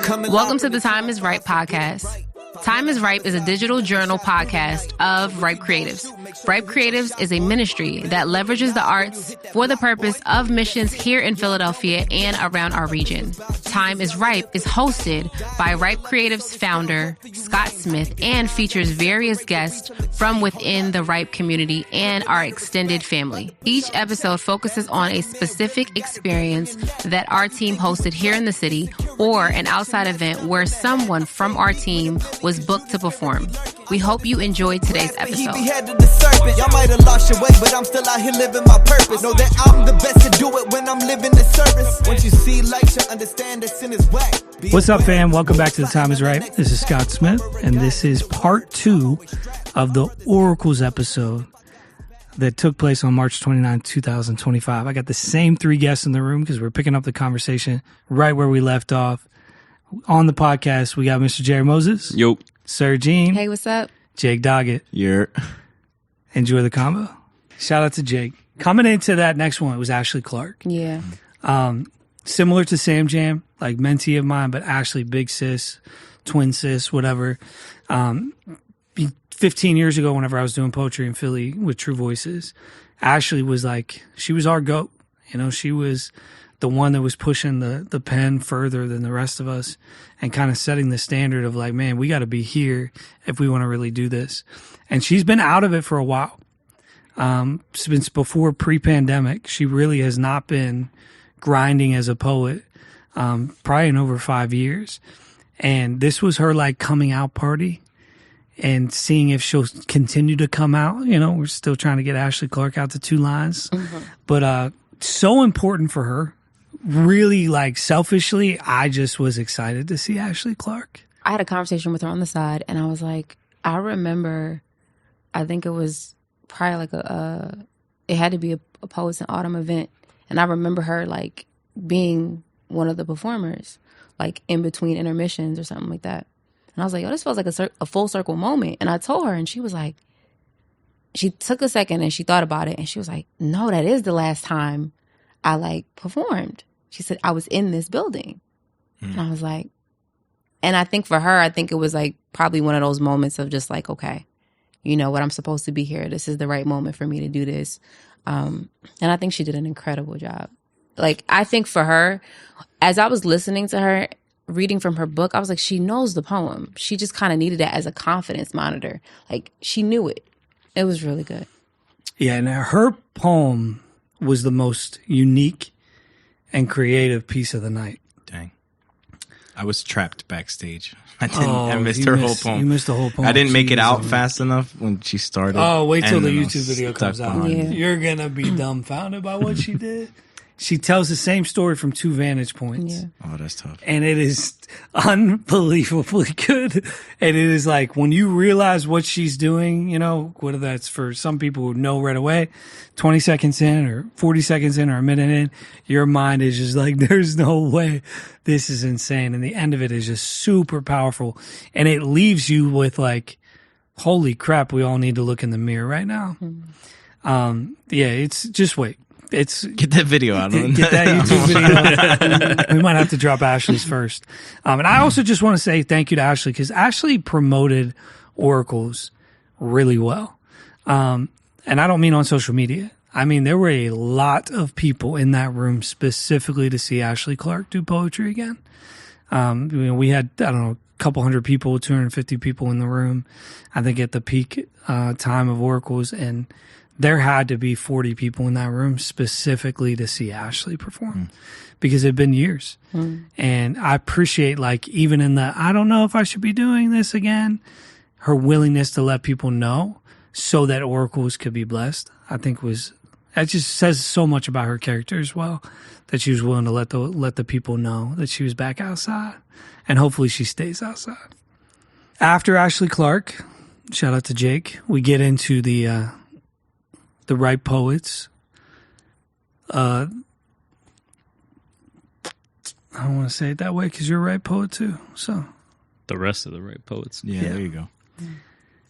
Welcome to the Time is Right podcast. Time is Ripe is a digital journal podcast of Ripe Creatives. Ripe Creatives is a ministry that leverages the arts for the purpose of missions here in Philadelphia and around our region. Time is Ripe is hosted by Ripe Creatives founder Scott Smith and features various guests from within the Ripe community and our extended family. Each episode focuses on a specific experience that our team hosted here in the city or an outside event where someone from our team was booked to perform. We hope you enjoyed today's episode. Y'all might have lost your way, but I'm still out here living my purpose. Know that I'm the best to do it when I'm living the service. Once you see light, you understand that sin is whack. What's up, fam? Welcome back to The Time is Right. This is Scott Smith, and this is part 2 of the Oracles episode that took place on March 29, 2025. I got the same 3 guests in the room because we're picking up the conversation right where we left off. On the podcast, we got Mr. Jarrett Moses. Yo. Sergine. Hey, what's up? Jake Doggett. Yeah. Enjoy the combo. Shout out to Jake. Coming into that next one, it was Ashley Clark. Yeah. Similar to Sam Jam, like mentee of mine, but Ashley, big sis, twin sis, whatever. 15 years ago, whenever I was doing poetry in Philly with True Voices, Ashley was like, she was our GOAT. You know, she was the one that was pushing the pen further than the rest of us and kind of setting the standard of like, man, we got to be here if we want to really do this. And she's been out of it for a while. Since before pre-pandemic, she really has not been grinding as a poet, probably in over 5 years. And this was her like coming out party and seeing if she'll continue to come out. You know, we're still trying to get Ashley Clark out to 2 lines, but, so important for her. Really, like, selfishly, I just was excited to see Ashley Clark. I had a conversation with her on the side, and I was like, I remember, I think it was probably like it had to be a Poets in Autumn event, and I remember her, like, being one of the performers, like, in between intermissions or something like that. And I was like, oh, this feels like a full circle moment. And I told her, and she was like, she took a second, and she thought about it, and she was like, no, that is the last time I, like, performed. She said, I was in this building. And I was like, and I think for her, I think it was like probably one of those moments of just like, okay, you know what, I'm supposed to be here. This is the right moment for me to do this. And I think she did an incredible job. Like, I think for her, as I was listening to her, reading from her book, I was like, she knows the poem. She just kind of needed that as a confidence monitor. Like, she knew it. It was really good. Yeah, and her poem was the most unique and creative piece of the night. Dang. I was trapped backstage. I missed her whole poem. You missed the whole poem. I didn't make it out fast enough when she started. Oh, wait till the YouTube video comes out. Yeah. You're going to be dumbfounded by what she did. She tells the same story from 2 vantage points. Yeah. Oh, that's tough. And it is unbelievably good. And it is like, when you realize what she's doing, you know, whether that's for some people who know right away, 20 seconds in or 40 seconds in or a minute in, your mind is just like, there's no way. This is insane. And the end of it is just super powerful. And it leaves you with like, holy crap, we all need to look in the mirror right now. Yeah, it's just wait. Get that video out. Get that YouTube video. We might have to drop Ashley's first. And I also just want to say thank you to Ashley because Ashley promoted Oracles really well. And I don't mean on social media. I mean, there were a lot of people in that room specifically to see Ashley Clark do poetry again. We had, I don't know, a couple hundred people, 250 people in the room, I think at the peak time of Oracles. And there had to be 40 people in that room specifically to see Ashley perform because it had been years. And I appreciate, like, even in the, I don't know if I should be doing this again, her willingness to let people know so that Oracles could be blessed, I think that just says so much about her character as well, that she was willing to let the people know that she was back outside, and hopefully she stays outside. After Ashley Clark, shout out to Jake, we get into the Ripe Poets. I don't want to say it that way because you're a Ripe Poet too. So the rest of the Ripe Poets. Yeah, there you go.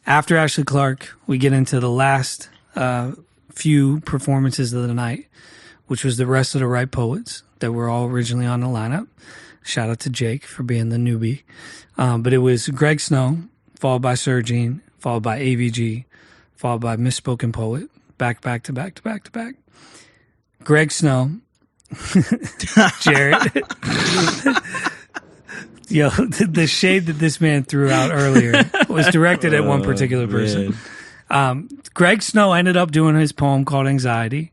After Ashley Clark, we get into the last few performances of the night, which was the rest of the Ripe Poets that were all originally on the lineup. Shout out to Jake for being the newbie. But it was Greg Snow, followed by Sergine, followed by AVG, followed by Misspoken Poet, back to back. Greg Snow, Jarrett. Yo, the shade that this man threw out earlier was directed at one particular person. Greg Snow ended up doing his poem called Anxiety,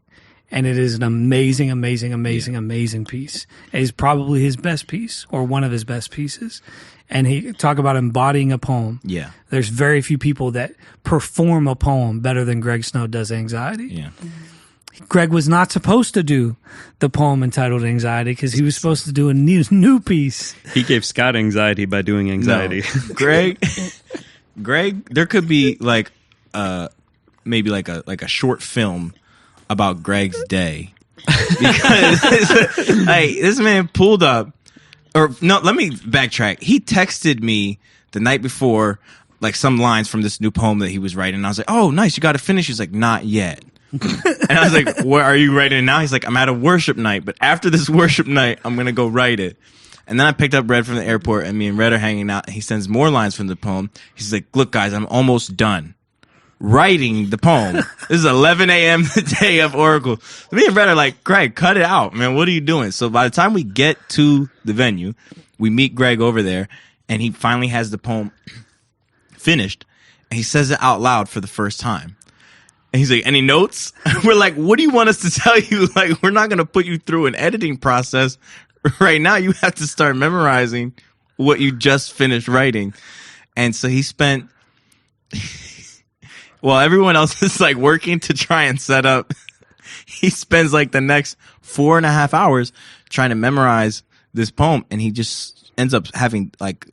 and it is an amazing piece. It is probably his best piece, or one of his best pieces. And he talk about embodying a poem. Yeah. There's very few people that perform a poem better than Greg Snow does Anxiety. Yeah. Greg was not supposed to do the poem entitled Anxiety because he was supposed to do a new piece. He gave Scott anxiety by doing Anxiety. No. Greg, there could be like maybe like a short film about Greg's day. Because this man pulled up, or no, let me backtrack. He texted me the night before like some lines from this new poem that he was writing. And I was like, oh, nice, you got to finish. He's like, not yet. And I was like, where are you writing it now? He's like, I'm at a worship night, but after this worship night, I'm going to go write it. And then I picked up Red from the airport, and me and Red are hanging out. And he sends more lines from the poem. He's like, look, guys, I'm almost done writing the poem. This is 11 a.m. the day of Oracle. Me and Red are like, Greg, cut it out, man. What are you doing? So by the time we get to the venue, we meet Greg over there, and he finally has the poem finished. And he says it out loud for the first time. And he's like, any notes? We're like, what do you want us to tell you? Like, we're not going to put you through an editing process right now. You have to start memorizing what you just finished writing. And so he spent, while everyone else is like working to try and set up, he spends like the next 4.5 hours trying to memorize this poem. And he just ends up having like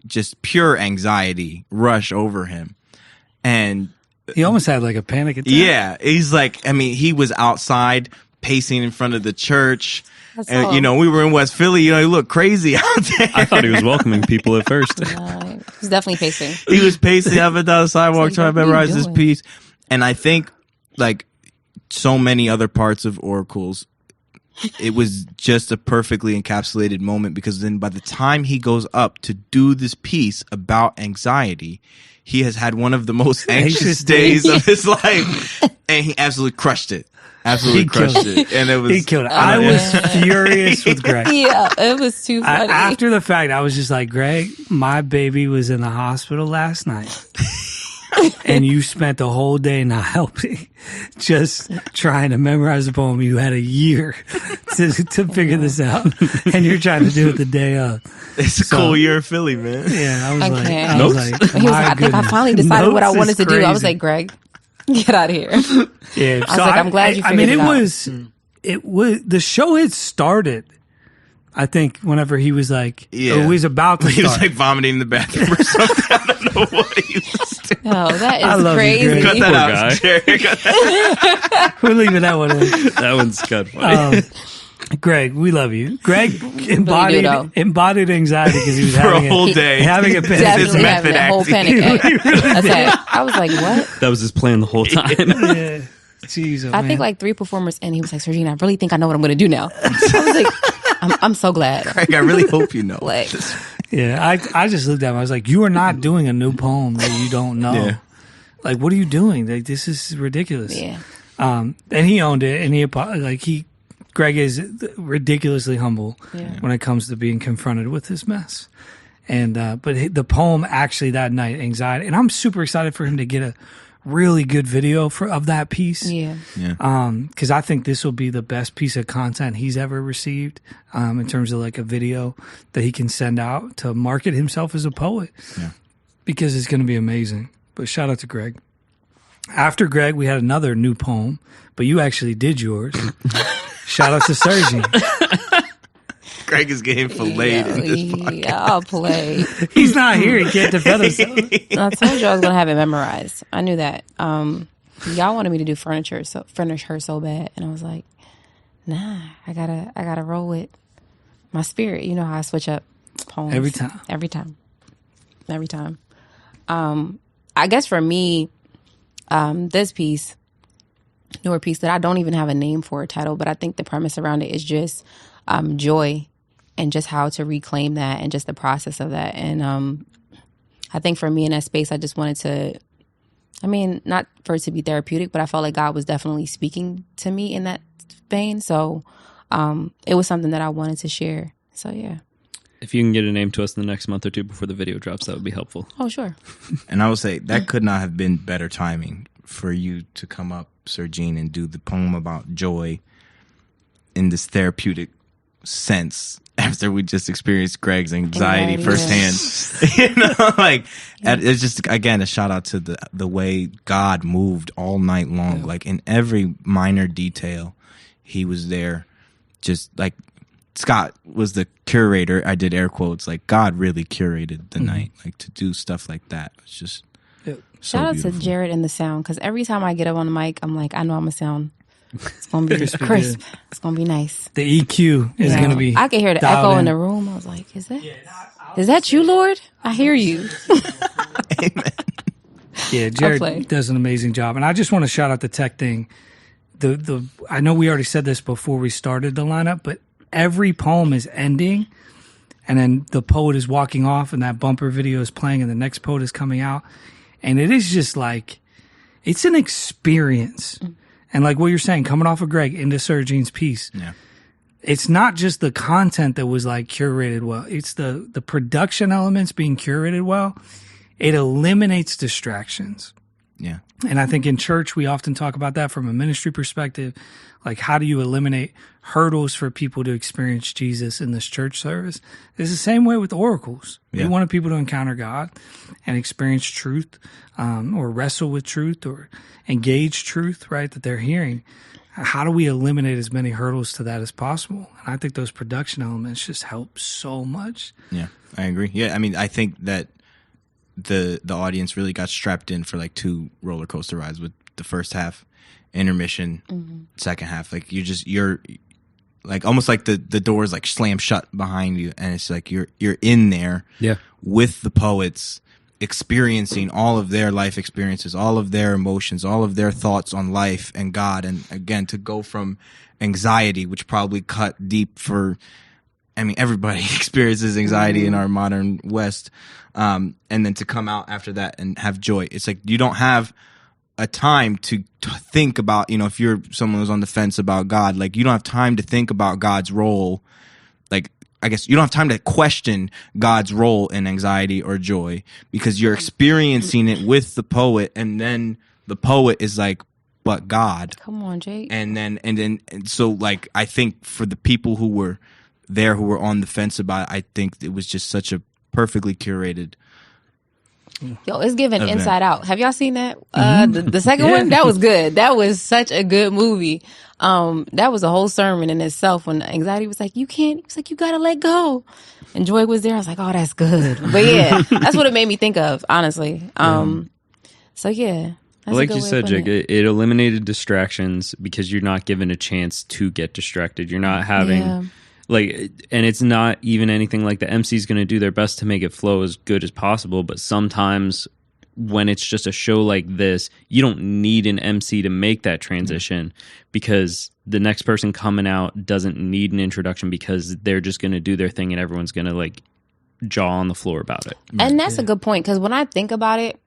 just pure anxiety rush over him. And he almost had like a panic attack. yeah, he's like, I mean, he was outside pacing in front of the church. And, you know, we were in West Philly. You know, he looked crazy out there. I thought he was welcoming people at first. He's definitely pacing. He was pacing up and down the sidewalk trying to memorize this piece. And I think, like so many other parts of Oracles, it was just a perfectly encapsulated moment, because then by the time he goes up to do this piece about anxiety, he has had one of the most anxious days of his life, and he absolutely crushed it. Absolutely crushed it. And it was, he killed it. I was furious with Greg. Yeah, it was too funny. After the fact, I was just like, Greg, my baby was in the hospital last night. And you spent the whole day not helping, just trying to memorize the poem. You had a year to figure this out, and you're trying to do it the day of. It's a cool year in Philly, man. Yeah, I was I like, can't. I was like, He was like, I think I finally decided what I Notes wanted is to do. I was crazy. like, Greg, get out of here. Yeah, I was like, I'm glad you figured it out. It was the show had started. I think whenever he was like, Yeah. or he was about to He was start. like vomiting in the bathroom or something. I don't know what he was doing. Oh, that I is love you, crazy. Greg. Cut that Poor out, guy. Jerry. Cut that We're leaving that one in. That one's good. Funny. Greg, we love you. Greg though. embodied anxiety because he was for having a whole day. having a panic. Definitely His having method that whole acting. panic attack. I was like, what? That was his plan the whole time. Yeah. Jeez, oh, I think like 3 performers in, he was like, Sergine, I really think I know what I'm going to do now. I was like, I'm so glad. Greg, I really hope you know. Like, yeah, I just looked at him. I was like, you are not doing a new poem that you don't know. Yeah. Like, what are you doing? Like, this is ridiculous. yeah. And he owned it, and Greg is ridiculously humble when it comes to being confronted with his mess. And but the poem actually that night, Anxiety, and I'm super excited for him to get a really good video of that piece. Yeah. Because I think this will be the best piece of content he's ever received in terms of like a video that he can send out to market himself as a poet. Yeah. Because it's going to be amazing. But shout out to Greg. After Greg, we had another new poem, but you actually did yours. Shout out to Sergine. Greg is getting filleted in this podcast. Yeah, I'll play. He's not here. He can't defend himself. I told you I was going to have it memorized. I knew that. Y'all wanted me to do furnish her so bad. And I was like, nah, I gotta roll with my spirit. You know how I switch up poems. Every time. I guess for me, this piece, newer piece that I don't even have a name for a title, but I think the premise around it is just joy and just how to reclaim that and just the process of that. And I think for me in that space, I just wanted to, I mean, not for it to be therapeutic, but I felt like God was definitely speaking to me in that vein. So it was something that I wanted to share. So, yeah. If you can get a name to us in the next month or two before the video drops, that would be helpful. Oh, sure. And I will say that could not have been better timing for you to come up, Sergine, and do the poem about joy in this therapeutic sense after we just experienced Greg's anxiety firsthand. You know, like it's just, again, a shout out to the way God moved all night long. Like in every minor detail, he was there. Just like Scott was the curator. I did air quotes. Like God really curated the night, like to do stuff like that. It's just shout out to Jarrett and the sound, because every time I get up on the mic, I'm like, I know I'm gonna sound. It's gonna be crisp. It's gonna be nice. The EQ is gonna be. I could hear the echo in the room. I was like, is that you, Lord? I hear you. Amen. Yeah, Jarrett does an amazing job, and I just want to shout out the tech thing. I know we already said this before we started the lineup, but every poem is ending, and then the poet is walking off, and that bumper video is playing, and the next poet is coming out, and it is just like it's an experience. And like what you're saying, coming off of Greg into Sergine's piece, it's not just the content that was like curated well; it's the production elements being curated well. It eliminates distractions. Yeah. And I think in church, we often talk about that from a ministry perspective. Like, how do you eliminate hurdles for people to experience Jesus in this church service? It's the same way with oracles. We wanted people to encounter God and experience truth, or wrestle with truth or engage truth, right, that they're hearing. How do we eliminate as many hurdles to that as possible? And I think those production elements just help so much. Yeah, I agree. Yeah, I mean, I think that the audience really got strapped in for like 2 roller coaster rides with the first half, intermission, second half. Like you're like almost like the doors like slam shut behind you, and it's like you're in there with the poets, experiencing all of their life experiences, all of their emotions, all of their thoughts on life and God. And again, to go from anxiety, which probably cut deep for, I mean, everybody experiences anxiety in our modern West. And then to come out after that and have joy. It's like you don't have a time to think about, you know, if you're someone who's on the fence about God, like you don't have time to think about God's role. Like, I guess you don't have time to question God's role in anxiety or joy, because you're experiencing it with the poet, and then the poet is like, but God. Come on, Jake. And so like, I think for the people who were there, who were on the fence about it, I think it was just such a perfectly curated. Yo, it's giving Inside Out. Have y'all seen that? The second one? That was good. That was such a good movie. That was a whole sermon in itself when anxiety was like, you can't, it was like, you gotta let go. And Joy was there. I was like, oh, that's good. But yeah, that's what it made me think of, honestly. So yeah. Like you said, Jake, it eliminated distractions because you're not given a chance to get distracted. You're not having... Like, and it's not even anything like the MC's going to do their best to make it flow as good as possible. But sometimes when it's just a show like this, you don't need an MC to make that transition, because the next person coming out doesn't need an introduction, because they're just going to do their thing and everyone's going to like jaw on the floor about it. And that's a good point, because when I think about it,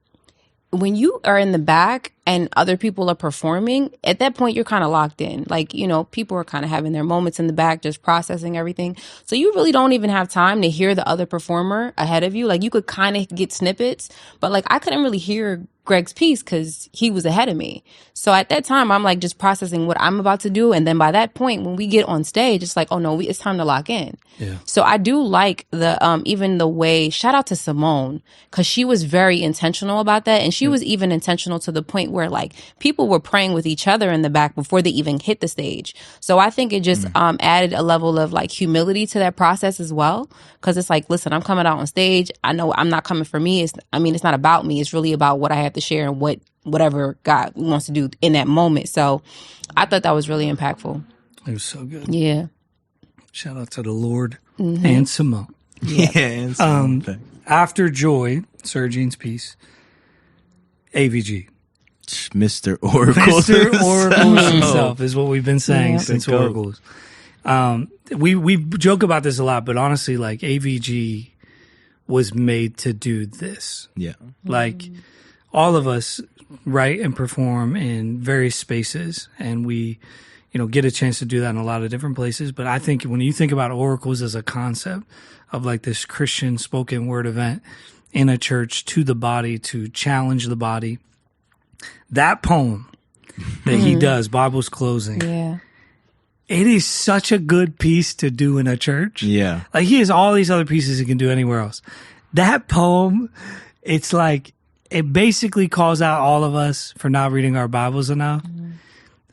when you are in the back and other people are performing, at that point, you're kind of locked in. Like, you know, people are kind of having their moments in the back, just processing everything. So you really don't even have time to hear the other performer ahead of you. Like, you could kind of get snippets, but like, I couldn't really hear Greg's piece because he was ahead of me. So at that time, I'm like just processing what I'm about to do. And then by that point, when we get on stage, it's like, oh no, it's time to lock in. Yeah. So I do like the, even the way, shout out to Simone, because she was very intentional about that. And she was even intentional to the point where like people were praying with each other in the back before they even hit the stage. So I think it just added a level of like humility to that process as well. Because it's like, listen, I'm coming out on stage. I know I'm not coming for me. It's not about me. It's really about what I have to share and whatever God wants to do in that moment. So I thought that was really impactful. It was so good. Yeah. Shout out to the Lord and Simone. Yeah. And Simone. After Joy, Sergine's piece, AVG. Mr. Oracles. Mr. Oracles himself is what we've been saying since Oracles. We joke about this a lot, but honestly, like AVG was made to do this. Yeah. Like all of us write and perform in various spaces, and we, get a chance to do that in a lot of different places. But I think when you think about oracles as a concept of like this Christian spoken word event in a church to the body, to challenge the body, that poem that he does, Bible's Closing. Yeah. It is such a good piece to do in a church. Yeah. Like he has all these other pieces he can do anywhere else. That poem, it's like, it basically calls out all of us for not reading our Bibles enough,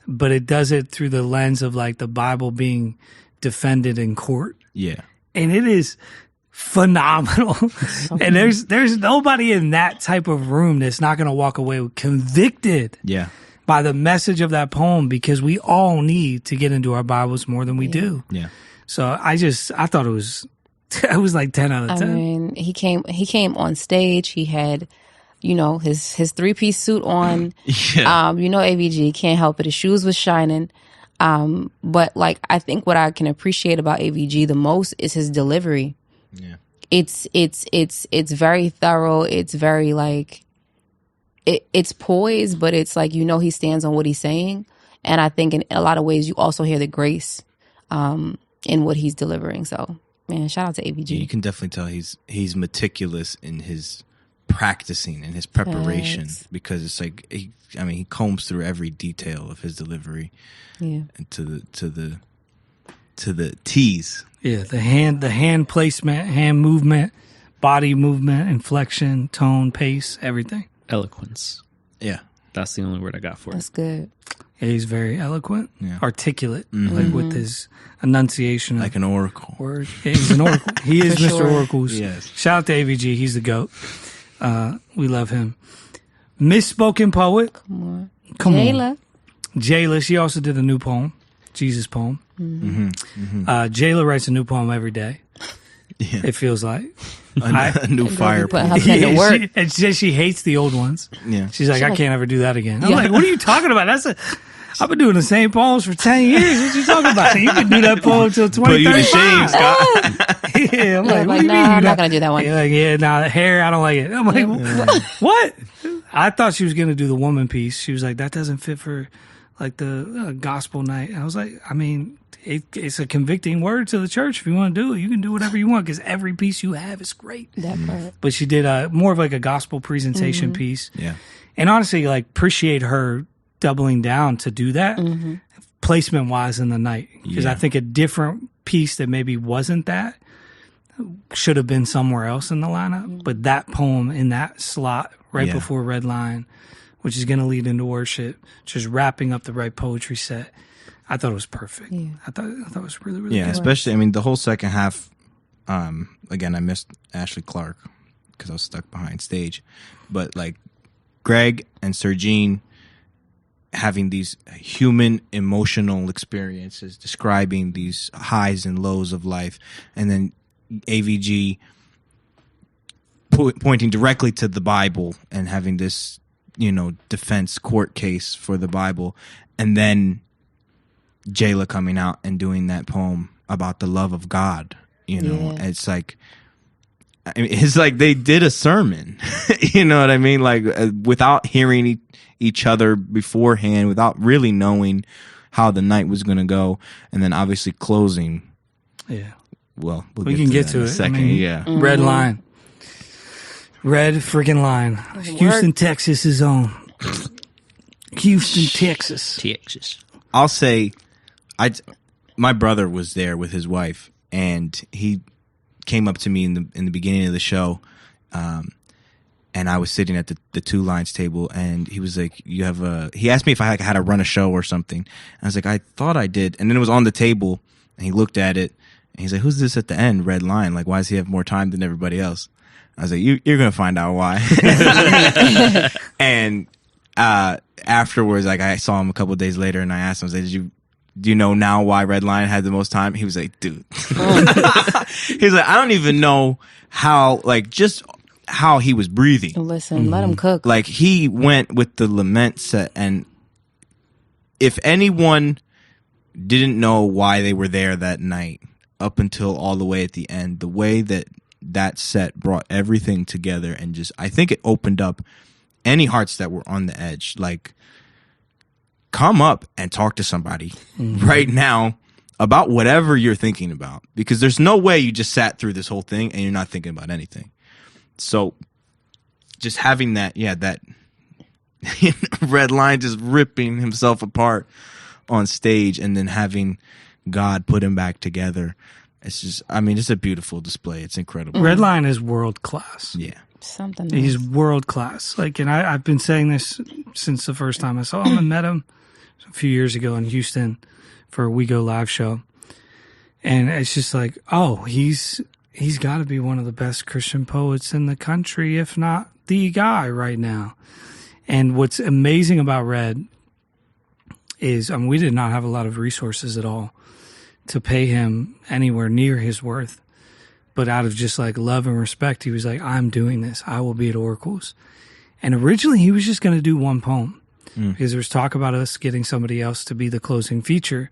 but it does it through the lens of like the Bible being defended in court. Yeah. And it is phenomenal. And there's nobody in that type of room that's not going to walk away convicted. Yeah. By the message of that poem, because we all need to get into our Bibles more than we do. Yeah. So I thought it was like 10 out of 10. I mean, he came on stage. He had, his 3-piece suit on. Yeah. AVG can't help it. His shoes was shining. But like, I think what I can appreciate about AVG the most is his delivery. Yeah. It's very thorough. It's very like, it's poised, but it's like, he stands on what he's saying. And I think in a lot of ways, you also hear the grace in what he's delivering. So, man, shout out to AVG. Yeah, you can definitely tell he's meticulous in his practicing and his preparation. Thanks. Because it's like, he combs through every detail of his delivery. Yeah. And to the T's. Yeah, the hand placement, hand movement, body movement, inflection, tone, pace, everything. Eloquence. Yeah. That's the only word I got for it. That's good. Yeah, he's very eloquent, articulate, Mm-hmm. like with his enunciation. Like an oracle. Word. Yeah, he's an oracle. He is For Mr. sure. Oracles. Yes. Shout out to AVG. He's the GOAT. We love him. Misspoken poet. Come on. Come Jayla. on. Jayla. She also did a new poem, Jesus poem. Jayla writes a new poem every day. Yeah. It feels like. A new fire. put her pen to work. She hates the old ones. Yeah. She's like, I can't ever do that again. I'm Yeah. like, what are you talking about? I've been doing the same poems for 10 years. What you talking about? You can do that poem until Put you to shame, 2035. Scott. Yeah, I'm Yeah, like, what like, do you nah, mean? I'm not gonna do that one. Yeah, like, hair, I don't like it. I'm like, what? I thought she was going to do the woman piece. She was like, that doesn't fit for like the gospel night. I was like, it's a convicting word to the church. If you want to do it, you can do whatever you want because every piece you have is great. That part. But she did more of like a gospel presentation piece. Yeah. And honestly, like, appreciate her doubling down to do that placement wise in the night. Because I think a different piece that maybe wasn't that should have been somewhere else in the lineup. But that poem in that slot right before Red Line, which is going to lead into worship, just wrapping up the right poetry set. I thought it was perfect. Yeah. I thought it was really, really good. Especially, the whole second half, again, I missed Ashley Clark because I was stuck behind stage. But, like, Greg and Sergine having these human emotional experiences, describing these highs and lows of life, and then AVG pointing directly to the Bible and having this, defense court case for the Bible, and then Jayla coming out and doing that poem about the love of God. It's like, it's like they did a sermon. You know what I mean? Like, without hearing each other beforehand, without really knowing how the night was going to go, and then obviously closing. Yeah. Well, we can get to it in a second. Red Line. Red freaking line. Houston, Texas is on. Houston, Texas. I'll say, my brother was there with his wife, and he came up to me in the beginning of the show, and I was sitting at the two lines table, and he was like, he asked me if I had to run a show or something. And I was like, I thought I did. And then it was on the table, and he looked at it, and he's like, who's this at the end? Red Line. Like, why does he have more time than everybody else? I was like, you're going to find out why. And afterwards, like, I saw him a couple of days later, and I asked him, I was like, do you know now why Red Line had the most time? He was like, dude. He was like, I don't even know how, like, just how he was breathing. Listen, let him cook. Like, he went with the lament set, and if anyone didn't know why they were there that night up until all the way at the end. The way that set brought everything together, and just, I think it opened up any hearts that were on the edge. Like, come up and talk to somebody right now about whatever you're thinking about, because there's no way you just sat through this whole thing and you're not thinking about anything. So just having that Red Line just ripping himself apart on stage, and then having God put him back together. It's just, I mean, it's a beautiful display. It's incredible. Red Line is world class. Yeah. Something. He's world class. Like, and I've been saying this since the first time I saw him and met him a few years ago in Houston for a We Go Live show. And it's just like, oh, he's got to be one of the best Christian poets in the country, if not the guy right now. And what's amazing about Red is, we did not have a lot of resources at all to pay him anywhere near his worth. But out of just like love and respect, he was like, I'm doing this. I will be at Oracles. And originally he was just going to do one poem because there was talk about us getting somebody else to be the closing feature,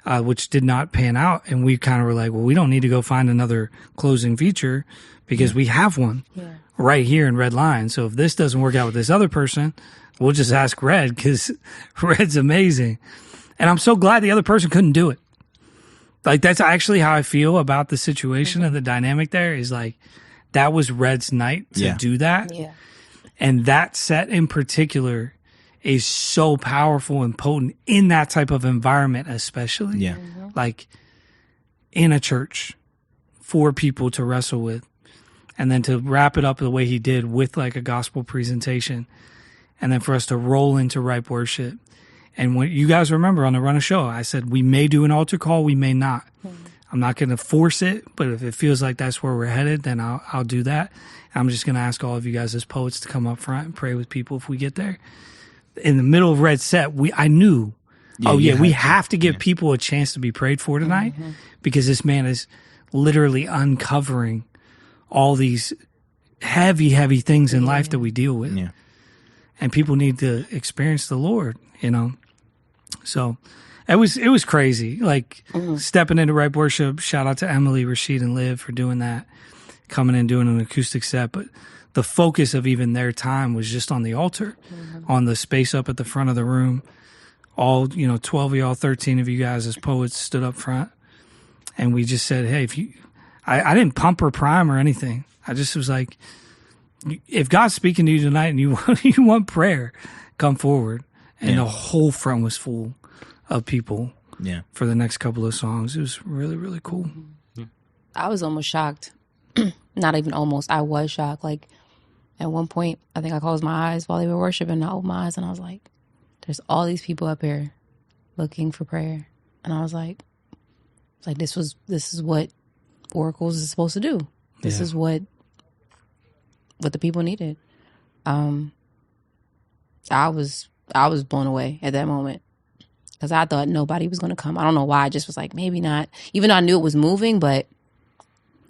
which did not pan out. And we kind of were like, well, we don't need to go find another closing feature because we have one right here in Red Line. So if this doesn't work out with this other person, we'll just ask Red, because Red's amazing. And I'm so glad the other person couldn't do it. Like, that's actually how I feel about the situation and the dynamic there, is like, that was Red's night to do that. Yeah. And that set in particular is so powerful and potent in that type of environment, especially. Yeah. Like, in a church for people to wrestle with. And then to wrap it up the way he did with like a gospel presentation. And then for us to roll into Ripe Worship. And when you guys remember on the run of show, I said, we may do an altar call, we may not. I'm not going to force it, but if it feels like that's where we're headed, then I'll do that. I'm just going to ask all of you guys as poets to come up front and pray with people if we get there. In the middle of Red set, I knew, we have to give people a chance to be prayed for tonight, because this man is literally uncovering all these heavy, heavy things in life that we deal with. Yeah. And people need to experience the Lord, you know? So it was crazy. Like stepping into Ripe Worship, shout out to Emily, Rashid, and Liv for doing that, coming in, doing an acoustic set. But the focus of even their time was just on the altar, on the space up at the front of the room. All, 12 of y'all, 13 of you guys as poets stood up front. And we just said, hey, I didn't pump or prime or anything. I just was like, if God's speaking to you tonight and you want prayer, come forward. And the whole front was full of people for the next couple of songs. It was really, really cool. I was almost shocked. Not even almost. I was shocked. Like, at one point, I think I closed my eyes while they were worshiping, and I opened my eyes, and I was like, there's all these people up here looking for prayer. And I was like, this is what Oracles is supposed to do. This is what the people needed. I was blown away at that moment, because I thought nobody was going to come. I don't know why. I just was like, maybe not. Even though I knew it was moving, but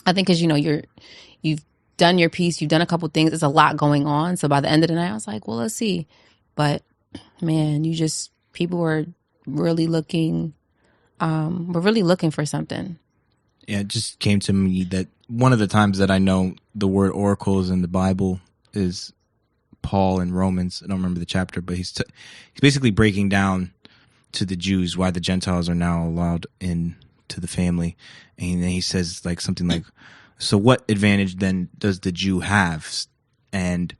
I think because, you've done your piece, you've done a couple things. There's a lot going on. So by the end of the night, I was like, well, let's see. But man, people were really looking, for something. Yeah, it just came to me that one of the times that I know the word oracles in the Bible is Paul in Romans. I don't remember the chapter, but he's basically breaking down to the Jews why the Gentiles are now allowed into the family. And then he says like something like, so what advantage then does the Jew have? And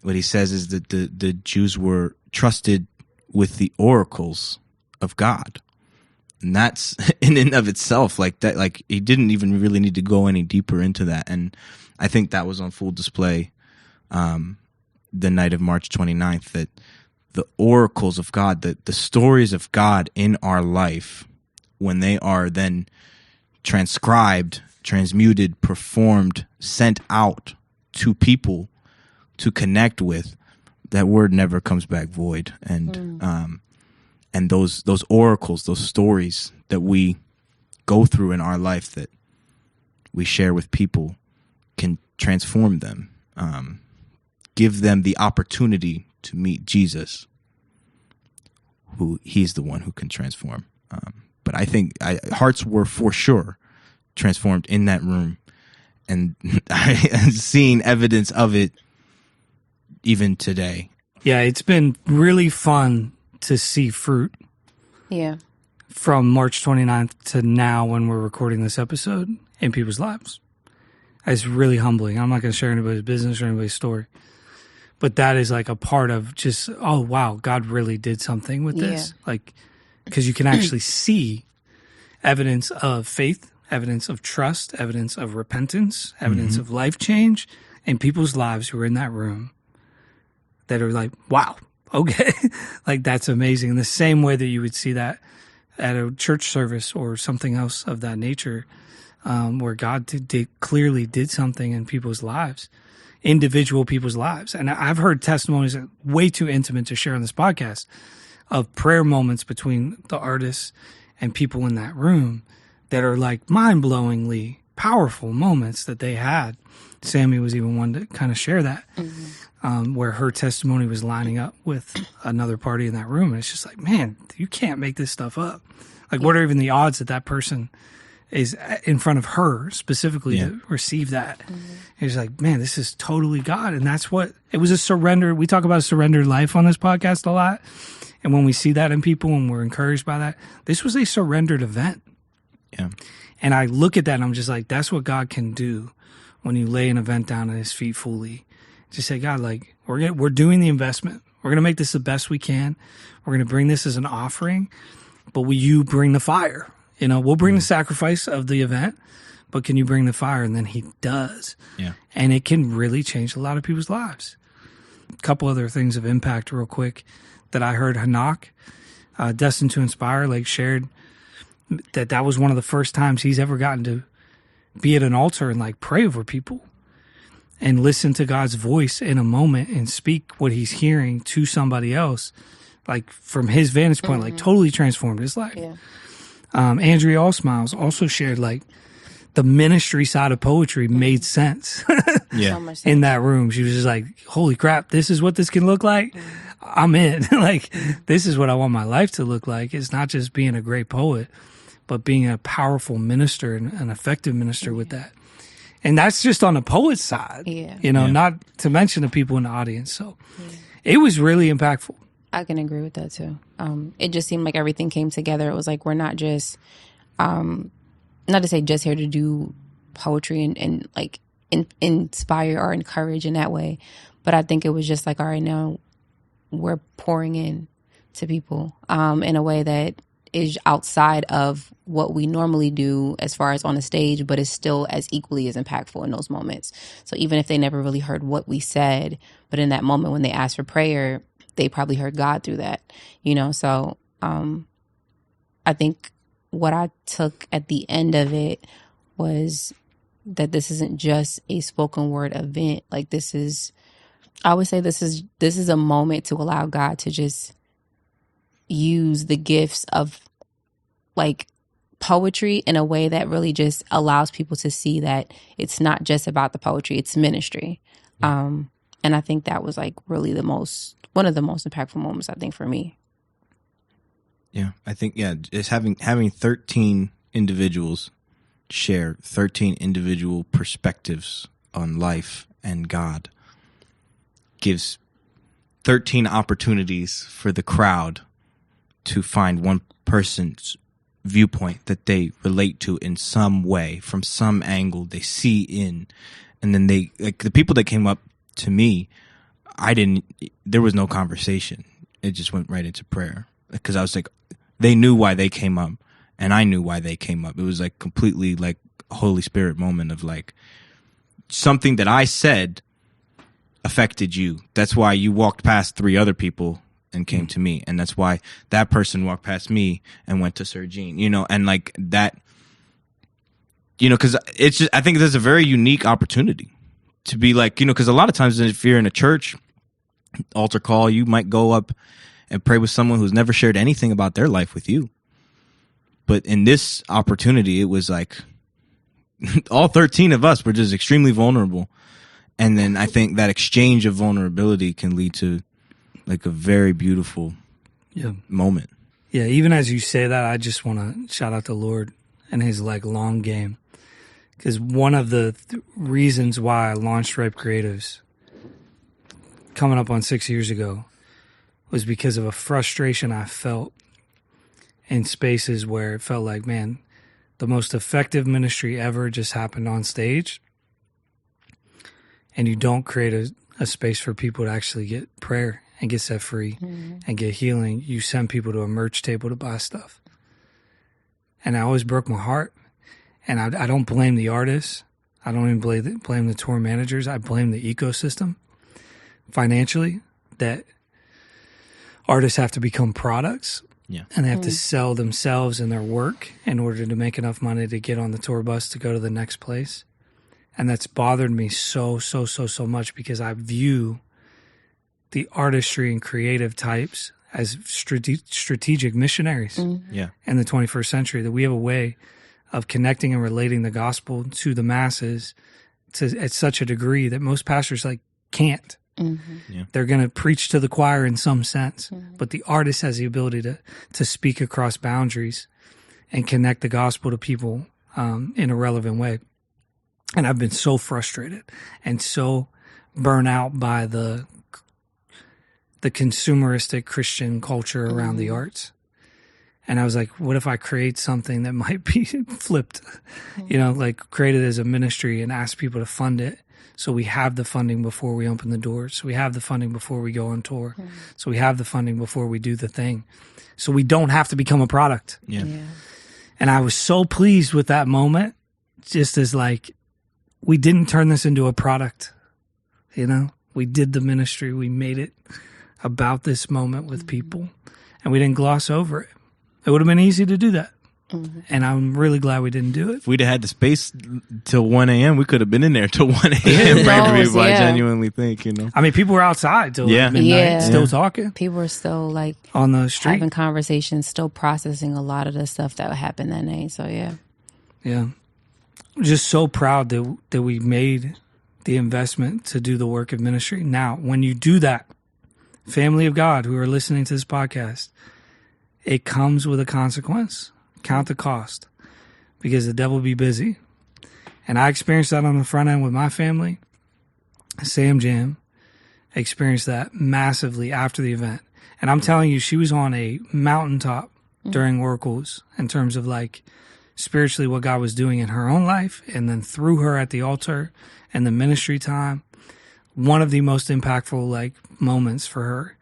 what he says is that the Jews were trusted with the oracles of God. And that's in and of itself, like that, like he didn't even really need to go any deeper into that. And I think that was on full display the night of March 29th, that the oracles of God, the stories of God in our life, when they are then transcribed, transmuted, performed, sent out to people to connect with, that word never comes back void. And those oracles, those stories that we go through in our life that we share with people can transform them, give them the opportunity to meet Jesus, who he's the one who can transform. but I think hearts were for sure transformed in that room, and I have seen evidence of it even today. Yeah, it's been really fun to see fruit. Yeah. From March 29th to now when we're recording this episode in people's lives. It's really humbling. I'm not going to share anybody's business or anybody's story. But that is like a part of just, oh, wow, God really did something with this. Like, because you can actually see evidence of faith, evidence of trust, evidence of repentance, evidence of life change in people's lives who are in that room that are like, wow, okay. Like, that's amazing. In the same way that you would see that at a church service or something else of that nature, where God clearly did something in people's lives, individual people's lives. And I've heard testimonies that are way too intimate to share on this podcast of prayer moments between the artists and people in that room that are like mind-blowingly powerful moments that they had. Sammy was even one to kind of share that, where her testimony was lining up with another party in that room. And it's just like, man, you can't make this stuff up. Like, what are even the odds that that person is in front of her specifically to receive that? It's like, man, this is totally God. And that's what, it was a surrender. We talk about a surrendered life on this podcast a lot. And when we see that in people and we're encouraged by that, this was a surrendered event. Yeah. And I look at that and I'm just like, that's what God can do when you lay an event down at his feet fully. Just say, God, like, we're doing the investment. We're going to make this the best we can. We're going to bring this as an offering, but will you bring the fire? You know, we'll bring the sacrifice of the event, but can you bring the fire? And then he does. Yeah. And it can really change a lot of people's lives. A couple other things of impact real quick that I heard Hanak, Destined to Inspire, like shared that was one of the first times he's ever gotten to be at an altar and like pray over people and listen to God's voice in a moment and speak what he's hearing to somebody else, like from his vantage point, like totally transformed his life. Yeah. Andrea Allsmiles also shared like the ministry side of poetry made sense in that room. She was just like, holy crap, this is what this can look like. I'm in. Like, this is what I want my life to look like. It's not just being a great poet, but being a powerful minister and an effective minister with that. And that's just on the poet side, you know, not to mention the people in the audience. So it was really impactful. I can agree with that too. It just seemed like everything came together. It was like, we're not just, not to say just here to do poetry and like inspire or encourage in that way. But I think it was just like, all right, now we're pouring in to people in a way that is outside of what we normally do as far as on a stage, but is still as equally as impactful in those moments. So even if they never really heard what we said, but in that moment when they asked for prayer, they probably heard God through that, you know? So I think what I took at the end of it was that this isn't just a spoken word event. Like, this is, I would say this is a moment to allow God to just use the gifts of like poetry in a way that really just allows people to see that it's not just about the poetry, it's ministry. And I think that was like really one of the most impactful moments, I think, for me. Yeah, I think, it's having 13 individuals share 13 individual perspectives on life and God gives 13 opportunities for the crowd to find one person's viewpoint that they relate to in some way, from some angle they see in. And then they, like, the people that came up to me, there was no conversation. It just went right into prayer. Because I was like, they knew why they came up, and I knew why they came up. It was like completely like a Holy Spirit moment of like, something that I said affected you. That's why you walked past 3 other people and came to me. And that's why that person walked past me and went to Sergine, you know, and like that, you know, because it's just, I think there's a very unique opportunity to be like, you know, because a lot of times if you're in a church altar call, you might go up and pray with someone who's never shared anything about their life with you. But in this opportunity, it was like all 13 of us were just extremely vulnerable. And then I think that exchange of vulnerability can lead to like a very beautiful moment. Yeah, even as you say that, I just want to shout out the Lord and his like long game. Because one of the reasons why I launched Ripe Creatives coming up on 6 years ago was because of a frustration I felt in spaces where it felt like, man, the most effective ministry ever just happened on stage. And you don't create a space for people to actually get prayer and get set free and get healing. You send people to a merch table to buy stuff. And I always broke my heart. And I don't blame the artists. I don't even blame the tour managers. I blame the ecosystem financially, that artists have to become products. Yeah. And they have to sell themselves and their work in order to make enough money to get on the tour bus to go to the next place. And that's bothered me so much, because I view the artistry and creative types as strategic missionaries in the 21st century, that we have a way of connecting and relating the gospel to the masses at such a degree that most pastors can't. Yeah. They're going to preach to the choir in some sense, but the artist has the ability to speak across boundaries and connect the gospel to people in a relevant way. And I've been so frustrated and so burnt out by the consumeristic Christian culture around the arts. And I was like, what if I create something that might be flipped, create it as a ministry and ask people to fund it. So we have the funding before we open the doors. So we have the funding before we go on tour. So we have the funding before we do the thing. So we don't have to become a product. Yeah. And I was so pleased with that moment, just as we didn't turn this into a product. We did the ministry. We made it about this moment with people, and we didn't gloss over it. It would have been easy to do that. And I'm really glad we didn't do it. If we'd have had the space till 1 a.m., we could have been in there till 1 a.m. praying for people. I genuinely think, I mean, people were outside till midnight, still talking. People were still on the street, having conversations, still processing a lot of the stuff that happened that night. So yeah. Just so proud that we made the investment to do the work of ministry. Now, when you do that, family of God who are listening to this podcast, it comes with a consequence. Count the cost, because the devil be busy. And I experienced that on the front end with my family. Sam Jam experienced that massively after the event. And I'm telling you, she was on a mountaintop during Oracles in terms of spiritually what God was doing in her own life, and then through her at the altar and the ministry time. One of the most impactful moments for her.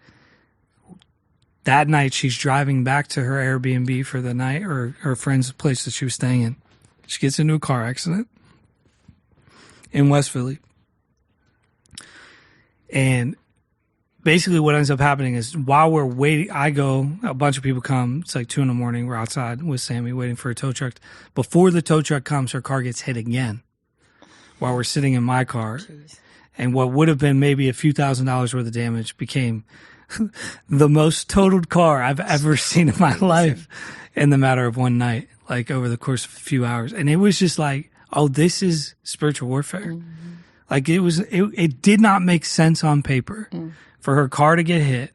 That night, she's driving back to her Airbnb for the night, or her friend's place that she was staying in. She gets into a car accident in West Philly. And basically what ends up happening is, while we're waiting, a bunch of people come. It's 2 a.m. We're outside with Sammy waiting for a tow truck. Before the tow truck comes, her car gets hit again while we're sitting in my car. And what would have been maybe a few $1,000s worth of damage became the most totaled car I've ever seen in my life in the matter of one night, over the course of a few hours. And it was just oh, this is spiritual warfare. It did not make sense on paper for her car to get hit.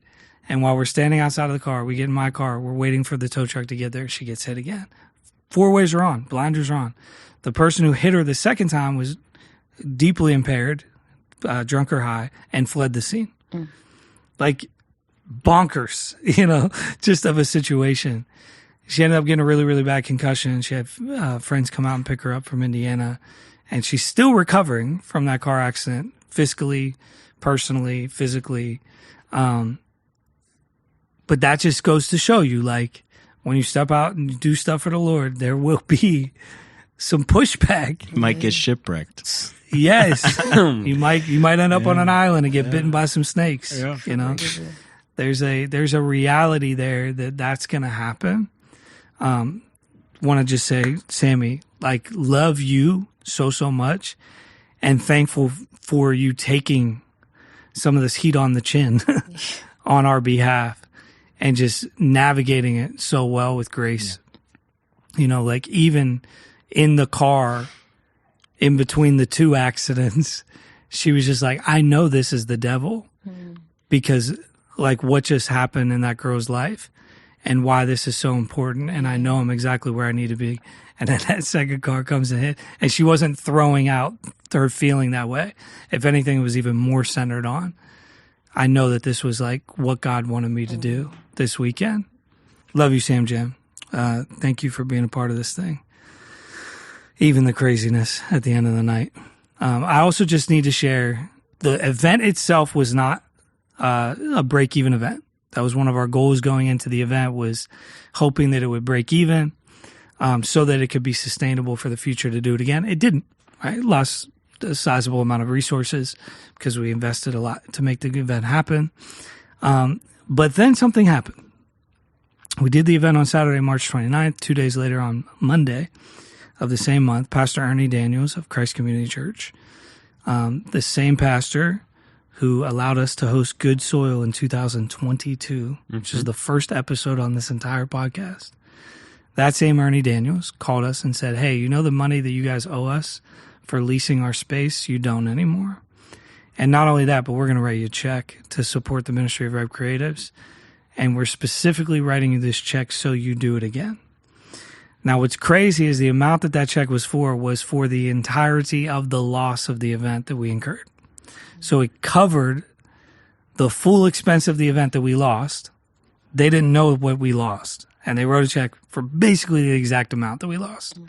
And while we're standing outside of the car, we get in my car, we're waiting for the tow truck to get there. She gets hit again. 4 ways are on, blinders are on. The person who hit her the second time was deeply impaired, drunk or high, and fled the scene. Bonkers, just of a situation. She ended up getting a really, really bad concussion. She had friends come out and pick her up from Indiana, and she's still recovering from that car accident, fiscally, personally, physically. But that just goes to show you, when you step out and you do stuff for the Lord, there will be some pushback. You might get shipwrecked. Yes, you might end up on an island and get bitten by some snakes. There's a reality there that's going to happen. Want to just say, Sammy, love you so much, and thankful for you taking some of this heat on the chin on our behalf and just navigating it so well with grace. Even in the car, in between the 2 accidents, she was just I know this is the devil, because what just happened in that girl's life. and why this is so important. And I know I'm exactly where I need to be. And then that second car comes and hit, and she wasn't throwing out her feeling that way. If anything, it was even more centered on, I know that this was like what God wanted me to do this weekend. Love you, Sam Jam. Thank you for being a part of this thing. Even the craziness at the end of the night. I also just need to share the event itself was not a break-even event. That was one of our goals going into the event, was hoping that it would break even so that it could be sustainable for the future to do it again. It didn't, right? It lost a sizable amount of resources because we invested a lot to make the event happen. But then something happened. We did the event on Saturday, March 29th. 2 days later, on Monday of the same month, Pastor Ernie Daniels of Christ Community Church, the same pastor who allowed us to host Good Soil in 2022, which is the first episode on this entire podcast. That same Ernie Daniels called us and said, hey, you know the money that you guys owe us for leasing our space? You don't anymore. And not only that, but we're going to write you a check to support the ministry of Ripe Creatives. And we're specifically writing you this check so you do it again. Now, what's crazy is the amount that check was for the entirety of the loss of the event that we incurred. So it covered the full expense of the event that we lost. They didn't know what we lost. And they wrote a check for basically the exact amount that we lost.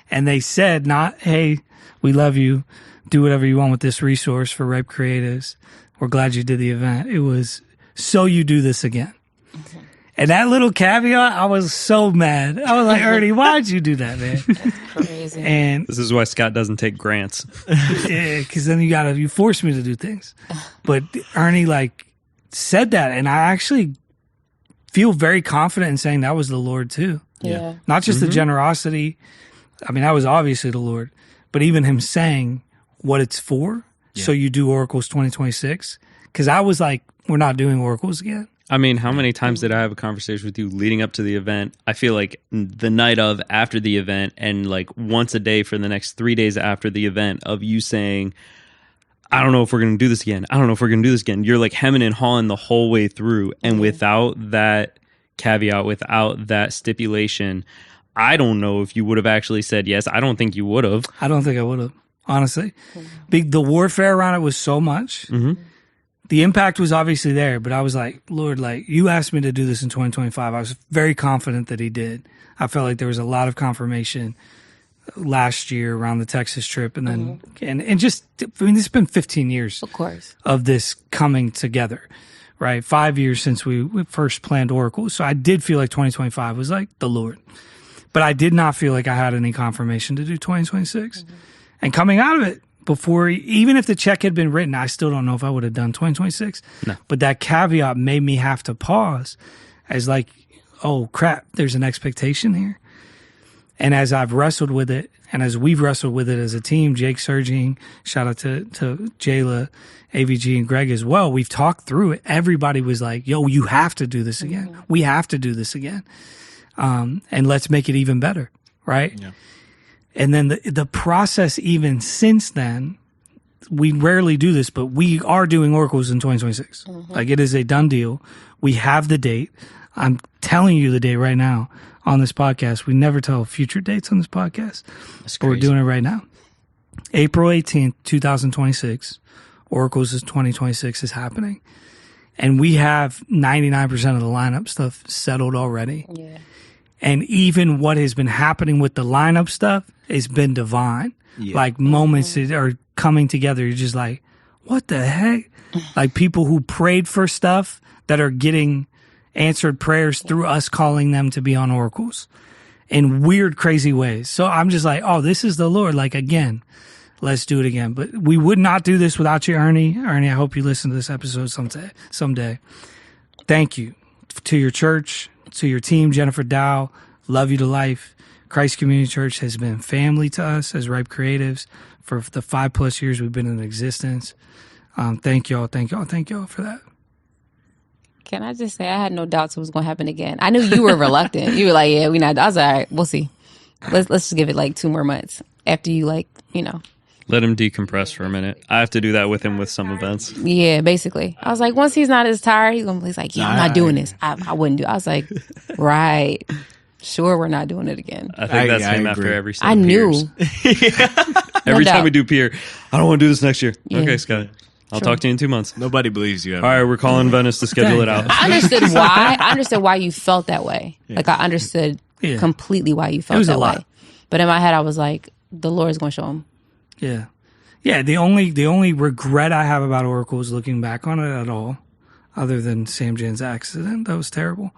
And they said not, hey, we love you. Do whatever you want with this resource for Ripe Creatives. We're glad you did the event. It was so you do this again. Okay. And that little caveat, I was so mad. I was like, Ernie, why'd you do that, man? That's crazy. And this is why Scott doesn't take grants. Yeah, because then you force me to do things. But Ernie said that, and I actually feel very confident in saying that was the Lord too. Yeah. Not just the generosity. I mean, that was obviously the Lord, but even him saying what it's for. Yeah. So you do Oracles 2026. Because I was like, we're not doing Oracles again. I mean, how many times did I have a conversation with you leading up to the event? I feel like the night of, after the event, and like once a day for the next 3 days after the event of you saying, I don't know if we're going to do this again. I don't know if we're going to do this again. You're like hemming and hawing the whole way through. And without that caveat, without that stipulation, I don't know if you would have actually said yes. I don't think you would have. I don't think I would have, honestly. The warfare around it was so much. Mm-hmm. The impact was obviously there, but I was like, Lord, you asked me to do this in 2025. I was very confident that he did. I felt like there was a lot of confirmation last year around the Texas trip. And then, and just, I mean, this has been 15 years of course of this coming together, right? 5 years since we first planned Oracle. So I did feel like 2025 was like the Lord, but I did not feel like I had any confirmation to do 2026. And coming out of it, before, even if the check had been written, I still don't know if I would have done 2026. No. But that caveat made me have to pause as like, oh crap, there's an expectation here. And as I've wrestled with it, and as we've wrestled with it as a team, Jake, Sergine, shout out to Jayla, AVG, and Greg as well, we've talked through it. Everybody was like, yo, you have to do this again. Mm-hmm. We have to do this again. And let's make it even better, right? Yeah. And then the process even since then, we rarely do this, but we are doing Oracles in 2026. Mm-hmm. Like, it is a done deal. We have the date. I'm telling you the date right now on this podcast. We never tell future dates on this podcast. But we're doing it right now. April 18th, 2026, Oracles 2026 is happening. And we have 99% of the lineup stuff settled already. Yeah. And even what has been happening with the lineup stuff has been divine. Yeah. Like, moments that are coming together. You're just like, what the heck? Like, people who prayed for stuff that are getting answered prayers through us calling them to be on Oracles in weird, crazy ways. So I'm just like, oh, this is the Lord. Like, again, let's do it again. But we would not do this without you, Ernie. Ernie, I hope you listen to this episode someday. Thank you to your church, to your team, Jennifer Dow. Love you to life. Christ Community Church has been family to us as Ripe Creatives for the 5+ years we've been in existence. Thank y'all for that. Can I just say, I had no doubts it was going to happen again. I knew you were reluctant. You were like, yeah, I was like, all right, we'll see. Let's just give it like 2 more months after you Let him decompress for a minute. I have to do that with him with some events. Yeah, basically. I was like, once he's not as tired, he's like, yeah, I'm not doing this. I wouldn't do it. I was like, right. Sure, we're not doing it again. I think that's him after every set I of knew. Every No time doubt. we do peer, I don't want to do this next year. Yeah. Okay, Scott. I'll talk to you in 2 months. Nobody believes you ever. All right, we're calling Venice to schedule it out. I understood why. I understood why you felt that way. Like, I understood completely why you felt that way. But in my head, I was like, the Lord's going to show him. Yeah. Yeah, the only regret I have about Oracle is looking back on it at all, other than Sam Jan's accident, that was terrible,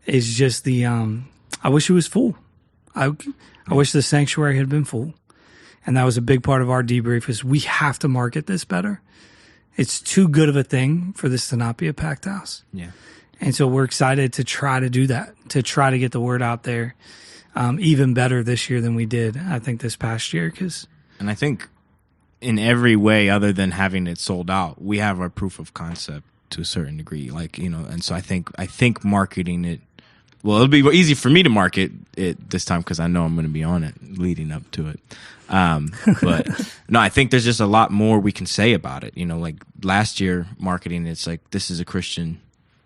is just the, I wish it was full. I wish the sanctuary had been full. And that was a big part of our debrief is we have to market this better. It's too good of a thing for this to not be a packed house. Yeah. And so we're excited to try to do that, to try to get the word out there even better this year than we did, I think, this past year. And I think in every way other than having it sold out, we have our proof of concept to a certain degree. Like, you know, and so I think marketing it, well, it'll be easy for me to market it this time because I know I'm going to be on it leading up to it. But no, I think there's just a lot more we can say about it. You know, like last year marketing, it's like, this is a Christian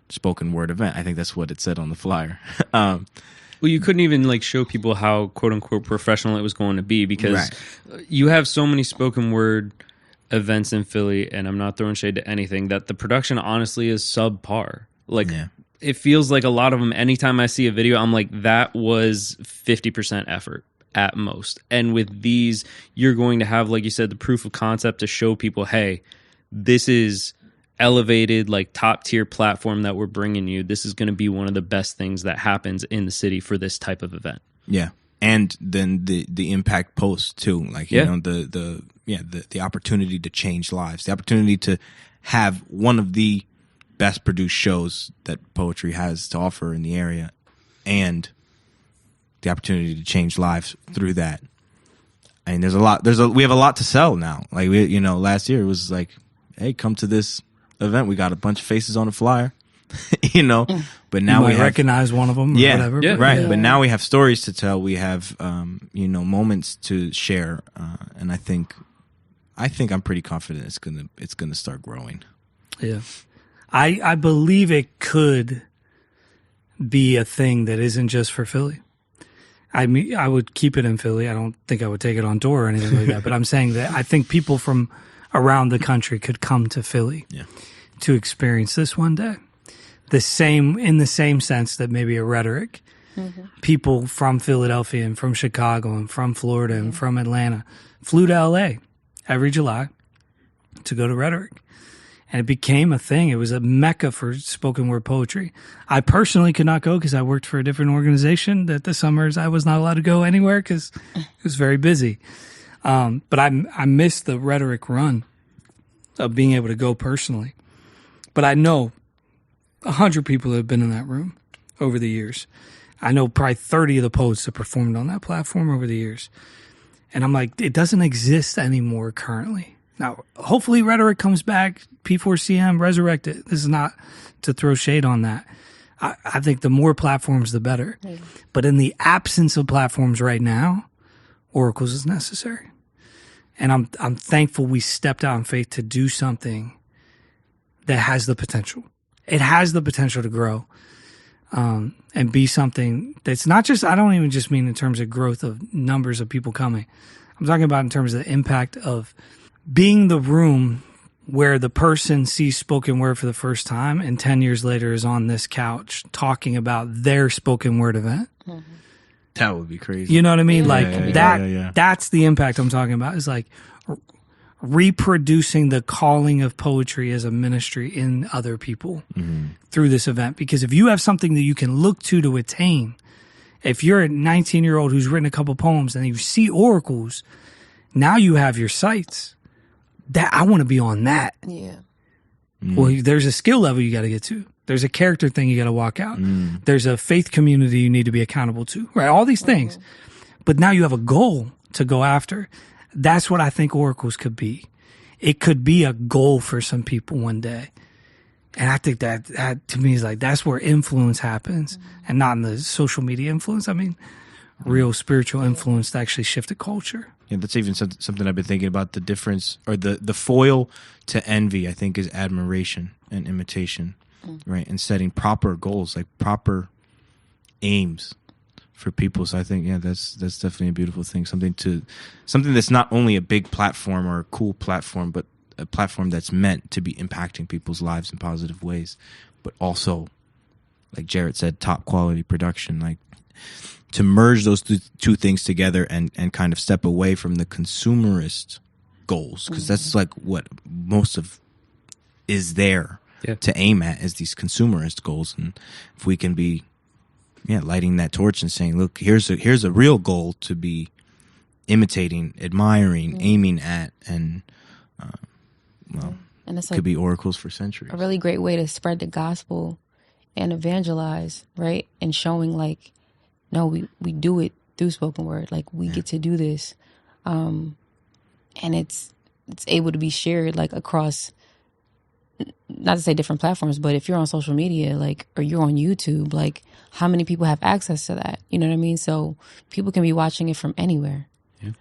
spoken word event. I think that's what it said on the flyer. Well, you couldn't even like show people how quote unquote professional it was going to be because you have so many spoken word events in Philly, and I'm not throwing shade to anything, that the production honestly is subpar. Like it feels like a lot of them, anytime I see a video, I'm like, that was 50% effort at most. And with these, you're going to have, like you said, the proof of concept to show people, hey, this is elevated, like top tier platform that we're bringing you. This is going to be one of the best things that happens in the city for this type of event. Yeah. And then the impact post too, like, you know, the opportunity to change lives, the opportunity to have one of the best produced shows that poetry has to offer in the area, and the opportunity to change lives through that. I mean, we have a lot to sell now. Like, last year it was like, hey, come to this event. We got a bunch of faces on the flyer, but now we recognize one of them or whatever. Yeah, right. Yeah. But now we have stories to tell. We have, moments to share. And I think I'm pretty confident it's gonna start growing. Yeah. I believe it could be a thing that isn't just for Philly. I mean, I would keep it in Philly. I don't think I would take it on tour or anything like that. But I'm saying that I think people from around the country could come to Philly to experience this one day. In the same sense that maybe a Rhetoric. Mm-hmm. People from Philadelphia and from Chicago and from Florida and from Atlanta flew to LA every July to go to Rhetoric. And it became a thing. It was a mecca for spoken word poetry. I personally could not go because I worked for a different organization that the summers I was not allowed to go anywhere because it was very busy. But I missed the Rhetoric run of being able to go personally. But I know 100 people that have been in that room over the years. I know probably 30 of the poets that performed on that platform over the years. And I'm like, it doesn't exist anymore currently. Now, hopefully Rhetoric comes back, P4CM, resurrect it. This is not to throw shade on that. I think the more platforms, the better. Yeah. But in the absence of platforms right now, Oracles is necessary. And I'm thankful we stepped out in faith to do something that has the potential. It has the potential to grow and be something that's not just, I don't even just mean in terms of growth of numbers of people coming. I'm talking about in terms of the impact of being the room where the person sees spoken word for the first time and 10 years later is on this couch talking about their spoken word event. Mm-hmm. That would be crazy. You know what I mean? That's the impact I'm talking about. Is like reproducing the calling of poetry as a ministry in other people through this event. Because if you have something that you can look to attain, if you're a 19-year-old who's written a couple poems and you see oracles, now you have your sights. That I want to be on that. Yeah. Well, there's a skill level you got to get to. There's a character thing you got to walk out. There's a faith community you need to be accountable to, right? All these things. But now you have a goal to go after. That's what I think oracles could be. It could be a goal for some people one day. And I think that to me is like, that's where influence happens and not in the social media influence. I mean, real spiritual influence to actually shift the culture. Yeah, that's even something I've been thinking about. The difference, or the foil to envy, I think, is admiration and imitation, right? And setting proper goals, like proper aims for people. So I think, yeah, that's definitely a beautiful thing. Something that's not only a big platform or a cool platform, but a platform that's meant to be impacting people's lives in positive ways, but also, like Jarrett said, top quality production. Like, to merge those two things together and kind of step away from the consumerist goals, because that's like what most of is there to aim at, is these consumerist goals. And if we can be lighting that torch and saying, look, here's a real goal to be imitating, admiring, aiming at, and and it's could be oracles for centuries. A really great way to spread the gospel and evangelize, right? And showing like, no, we do it through spoken word. Like, we get to do this. And it's able to be shared like across, not to say different platforms, but if you're on social media, like, or you're on YouTube, like, how many people have access to that? You know what I mean? So people can be watching it from anywhere. Yeah.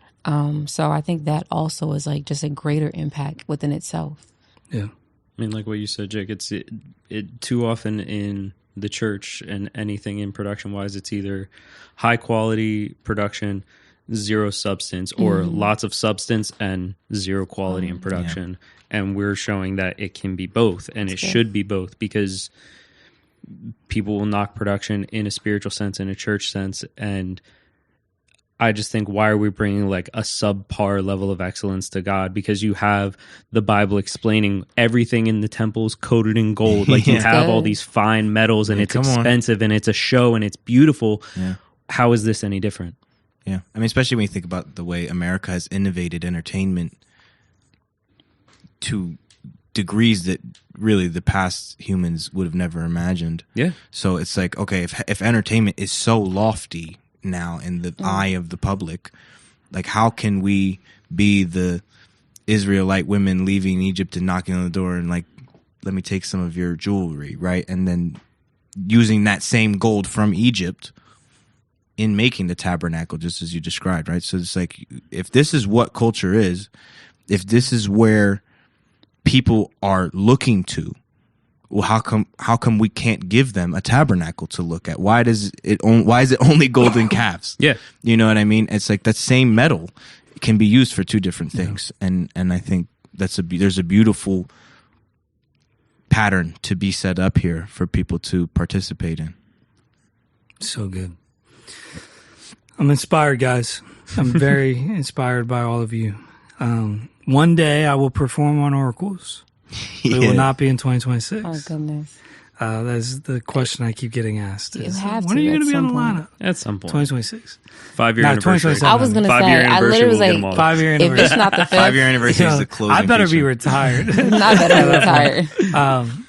So I think that also is like just a greater impact within itself. Yeah. I mean, like what you said, Jake, it's too often in the church and anything in production wise, it's either high quality production, zero substance, or lots of substance and zero quality in production. And we're showing that it can be both, and it should be both, because people will knock production in a spiritual sense, in a church sense. And I just think, why are we bringing like a subpar level of excellence to God? Because you have the Bible explaining everything in the temples coated in gold. Like, you have all these fine metals, and it's expensive, and it's a show, and it's beautiful. Yeah. How is this any different? Yeah. I mean, especially when you think about the way America has innovated entertainment to degrees that really the past humans would have never imagined. Yeah. So it's like, okay, if entertainment is so lofty now in the eye of the public, like, how can we be the Israelite women leaving Egypt and knocking on the door and like, let me take some of your jewelry, right? And then using that same gold from Egypt in making the tabernacle, just as you described, right? So it's like, if this is what culture is, if this is where people are looking to, well, how come we can't give them a tabernacle to look at? Why is it only golden calves? Yeah, you know what I mean. It's like that same metal can be used for two different things, and I think there's a beautiful pattern to be set up here for people to participate in. So good. I'm inspired, guys. I'm very inspired by all of you. One day I will perform on oracles. It will not be in 2026. Oh, goodness. That's the question I keep getting asked. You have when to, are you going to be on the point. lineup? At some point. 2026. 5-year anniversary. I was going to say, I literally was like, 5-year anniversary. If it's not the 5th. 5-year anniversary is the closing I better feature. be retired. I better be retired.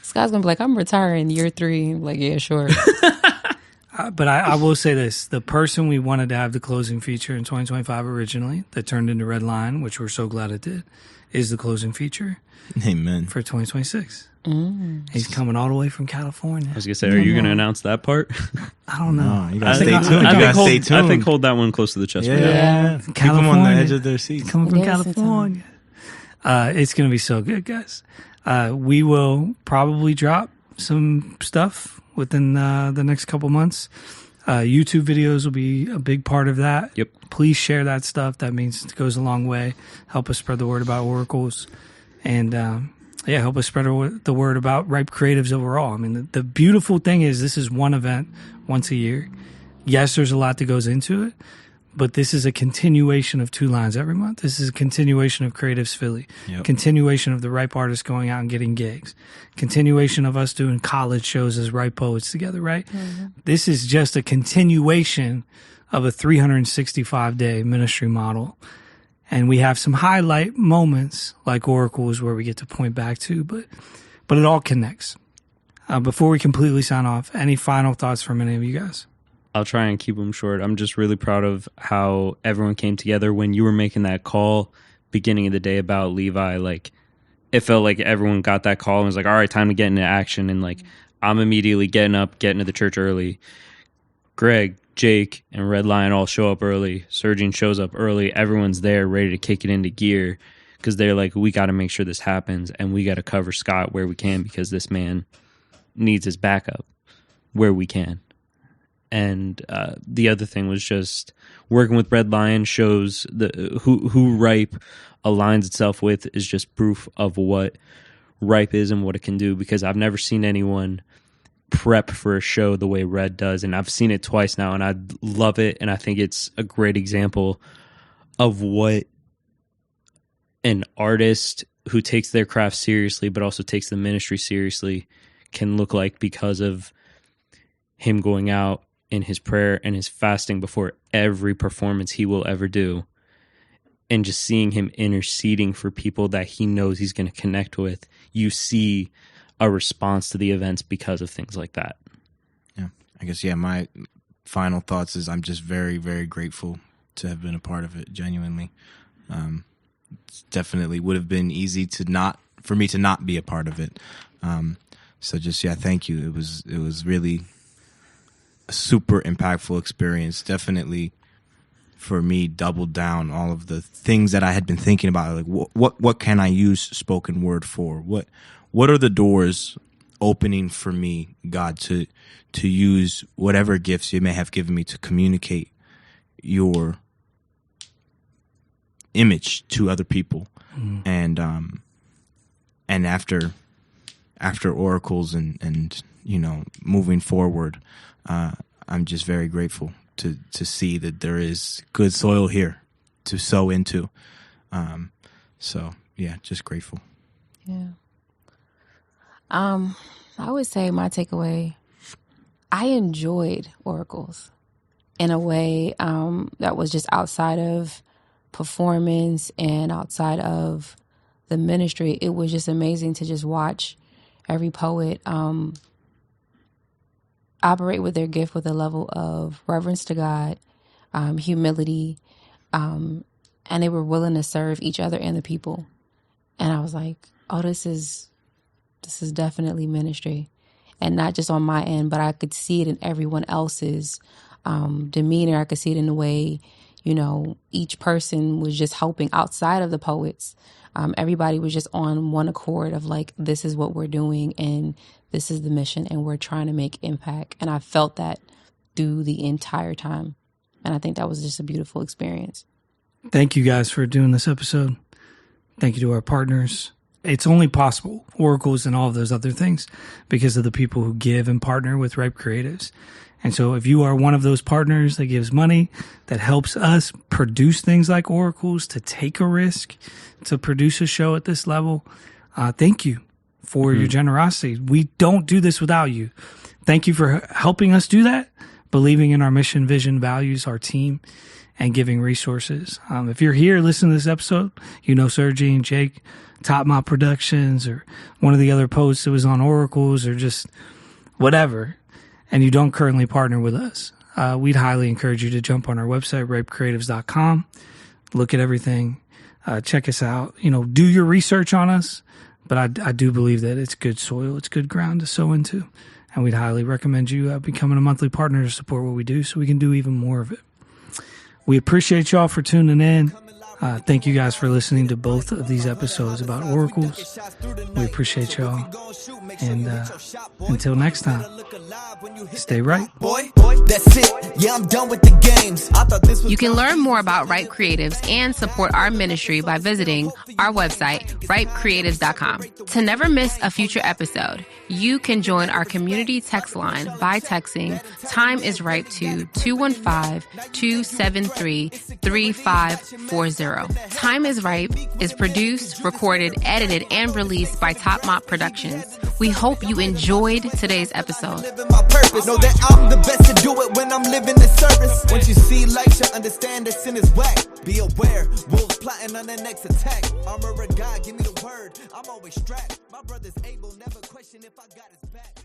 Scott's going to be like, I'm retiring year 3. I'm like, yeah, sure. But I will say this. The person we wanted to have the closing feature in 2025 originally, that turned into Red Line, which we're so glad it did, is the closing feature. Amen. For 2026. He's coming all the way from California. I was going to say, are you going to announce that part? I don't know. No, you got to stay tuned. You got to stay tuned. I think hold that one close to the chest. Yeah. Keep them on the edge of their seats. Coming from California. It's going to be so good, guys. We will probably drop some stuff within the next couple months. YouTube videos will be a big part of that. Yep. Please share that stuff. That means it goes a long way. Help us spread the word about oracles. And help us spread the word about Ripe Creatives overall. I mean, the beautiful thing is this is one event once a year. Yes, there's a lot that goes into it, but this is a continuation of 2 lines every month. This is a continuation of Creatives Philly, continuation of the Ripe artists going out and getting gigs, continuation of us doing college shows as Ripe poets together, right? Mm-hmm. This is just a continuation of a 365-day ministry model. And we have some highlight moments like oracles where we get to point back to, but it all connects. Before we completely sign off, any final thoughts from any of you guys? I'll try and keep them short. I'm just really proud of how everyone came together when you were making that call beginning of the day about Levi. Like, it felt like everyone got that call and was like, all right, time to get into action. And like, I'm immediately getting up, getting to the church early. Greg, Jake and Red Lion all show up early. Sergine shows up early. Everyone's there ready to kick it into gear because they're like, we got to make sure this happens, and we got to cover Scott where we can because this man needs his backup where we can. And the other thing was just working with Red Lion shows who Ripe aligns itself with is just proof of what Ripe is and what it can do, because I've never seen anyone prep for a show the way Red does, and I've seen it twice now, and I love it, and I think it's a great example of what an artist who takes their craft seriously but also takes the ministry seriously can look like, because of him going out in his prayer and his fasting before every performance he will ever do, and just seeing him interceding for people that he knows he's going to connect with. You see a response to the events because of things like that. Yeah, I guess, my final thoughts is I'm just very, very grateful to have been a part of it, genuinely. It definitely would have been easy for me to not be a part of it. So just, thank you. It was really a super impactful experience. Definitely for me, doubled down all of the things that I had been thinking about. Like, what can I use spoken word for? What are the doors opening for me, God, to use whatever gifts you may have given me to communicate your image to other people? And after Oracles and moving forward, I'm just very grateful to see that there is good soil here to sow into. Just grateful. Yeah. I would say my takeaway, I enjoyed Oracles in a way that was just outside of performance and outside of the ministry. It was just amazing to just watch every poet operate with their gift with a level of reverence to God, humility, and they were willing to serve each other and the people. And I was like, oh, this is definitely ministry. And not just on my end, but I could see it in everyone else's demeanor. I could see it in the way, each person was just helping outside of the poets. Everybody was just on one accord of like, this is what we're doing and this is the mission and we're trying to make impact. And I felt that through the entire time. And I think that was just a beautiful experience. Thank you guys for doing this episode. Thank you to our partners. It's only possible, Oracles and all of those other things, because of the people who give and partner with Ripe Creatives. And so if you are one of those partners that gives money, that helps us produce things like Oracles, to take a risk, to produce a show at this level, thank you for your generosity. We don't do this without you. Thank you for helping us do that, believing in our mission, vision, values, our team, and giving resources. If you're here listening to this episode, Sergine, Jake, Top Mop Productions, or one of the other posts that was on Oracles, or just whatever, and you don't currently partner with us, we'd highly encourage you to jump on our website, ripecreatives.com, look at everything, check us out, do your research on us. But I do believe that it's good soil, it's good ground to sow into, and we'd highly recommend you becoming a monthly partner to support what we do so we can do even more of it. We appreciate y'all for tuning in. Thank you guys for listening to both of these episodes about Oracles. We appreciate y'all. And until next time, stay right. Boy, that's it. Yeah, I'm done with the games. I thought this was. You can learn more about Ripe Creatives and support our ministry by visiting our website, ripecreatives.com. To never miss a future episode, you can join our community text line by texting Time is Ripe to 215-273-3540. Time is Ripe is produced, recorded, edited, and released by Top Mop Productions. We hope you enjoyed today's episode. My purpose. Know that I'm the best to do it when I'm living the service. Once you see light, you understand that sin is whack. Be aware, wolves plotting on the next attack. Armor of God, give me the word. I'm always strapped. My brother's able, never question if I got his back.